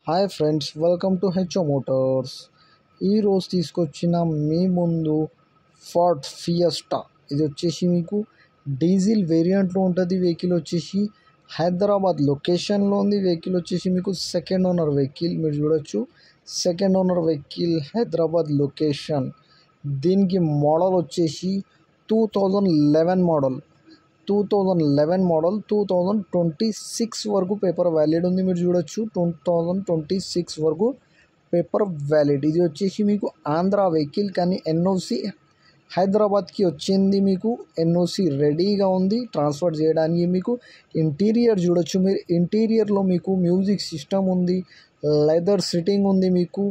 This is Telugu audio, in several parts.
Hi friends, welcome to HO Motors. ఈరోజు తీసుకొచ్చిన మీ ముందు ఫోర్డ్ ఫియస్టా. ఇది వచ్చేసి మీకు డీజిల్ వేరియంట్లో ఉంటుంది. వెహికల్ వచ్చేసి హైదరాబాద్ లొకేషన్లో ఉంది. వెహికల్ వచ్చేసి మీకు సెకండ్ ఓనర్ వెహికల్. మీరు చూడొచ్చు, second owner vehicle, Hyderabad location. దీనికి మోడల్ వచ్చేసి 2011 మోడల్. 2026 వరకు పేపర్ వ్యాలిడ్ ఉంది. మీరు చూడొచ్చు, 2026 వరకు పేపర్ వ్యాలిడ్. ఇది వచ్చేసి మీకు ఆంధ్ర వెహికల్, కానీ ఎన్ఓసి హైదరాబాద్కి వచ్చింది. మీకు ఎన్ఓసి రెడీగా ఉంది ట్రాన్స్ఫర్ చేయడానికి. మీకు ఇంటీరియర్ చూడొచ్చు. మీరు ఇంటీరియర్లో మీకు మ్యూజిక్ సిస్టమ్ ఉంది, లెదర్ సిట్టింగ్ ఉంది. మీకు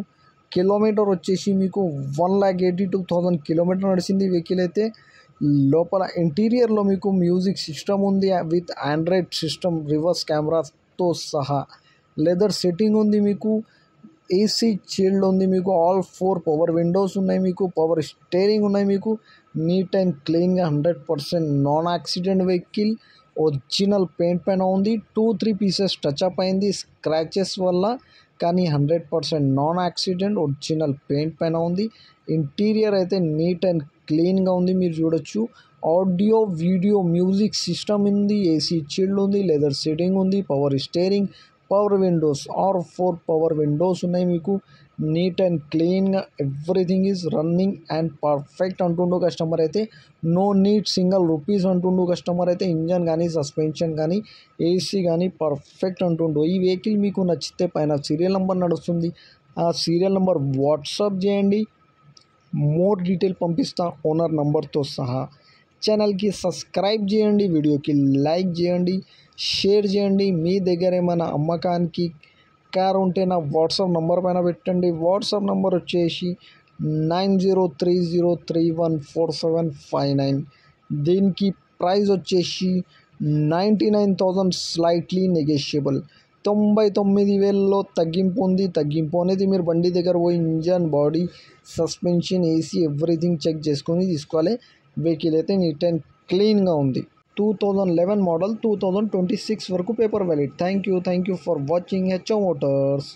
కిలోమీటర్ వచ్చేసి మీకు 1,82,000 కిలోమీటర్ నడిచింది వెహికల్ అయితే. లోపల ఇంటీరియర్లో మీకు మ్యూజిక్ సిస్టమ్ ఉంది విత్ ఆండ్రాయిడ్ సిస్టమ్, రివర్స్ కెమెరాతో సహా. లెదర్ సెట్టింగ్ ఉంది. మీకు ఏసీ చిల్డ్ ఉంది. మీకు ఆల్ 4 పవర్ విండోస్ ఉన్నాయి. మీకు పవర్ స్టీరింగ్ ఉన్నాయి. మీకు నీట్ అండ్ క్లీన్గా 100% non accident vehicle. Original paint పైన ఉంది. 2-3 పీసెస్ టచ్అప్ అయింది స్క్రాచెస్ వల్ల, కానీ 100% నాన్ యాక్సిడెంట్, ఒరిజినల్ పెయింట్ పైన ఉంది. ఇంటీరియర్ అయితే నీట్ అండ్ క్లీన్గా ఉంది. మీరు చూడొచ్చు, ఆడియో, వీడియో, మ్యూజిక్ సిస్టమ్ ఉంది, ఏసీ చిల్డ్ ఉంది, లెదర్ సిట్టింగ్ ఉంది, power steering, power windows, or 4 power windows ఉన్నాయి. మీకు నీట్ అండ్ క్లీన్గా everything is running and perfect అంటుండు కస్టమర్ అయితే. నో నీడ్ సింగల్ రూపీస్ అంటుండు కస్టమర్ అయితే. ఇంజన్ కానీ, సస్పెన్షన్ కానీ, ఏసీ కానీ పర్ఫెక్ట్ అంటుండు. ఈ వెహికల్ మీకు నచ్చితే పైన సీరియల్ నెంబర్ నడుస్తుంది, ఆ సీరియల్ నెంబర్ వాట్సాప్ చేయండి. మోర్ డీటెయిల్ పంపిస్తా ఓనర్ నంబర్తో సహా. ఛానల్కి సబ్స్క్రైబ్ చేయండి, వీడియోకి లైక్ చేయండి, షేర్ చేయండి. మీ దగ్గర ఏమైనా అమ్మకానికి కార్ ఉంటే నా వాట్సాప్ నంబర్ పైన పెట్టండి. వాట్సాప్ నంబర్ వచ్చేసి 9030314759. దీనికి ప్రైస్ వచ్చేసి 99,000 స్లైట్లీ నెగోషియబుల్. 99,000లో తగ్గింపు ఉంది. తగ్గింపు అనేది మీరు బండి దగ్గర పోయి engine, body, suspension, AC everything check చేసుకొని తీసుకోవాలి. వెహికల్ అయితే నీట్ అండ్ క్లీన్గా ఉంది. 2011 మోడల్, 2026 వరకు paper valid. Thank you for watching HO Motors.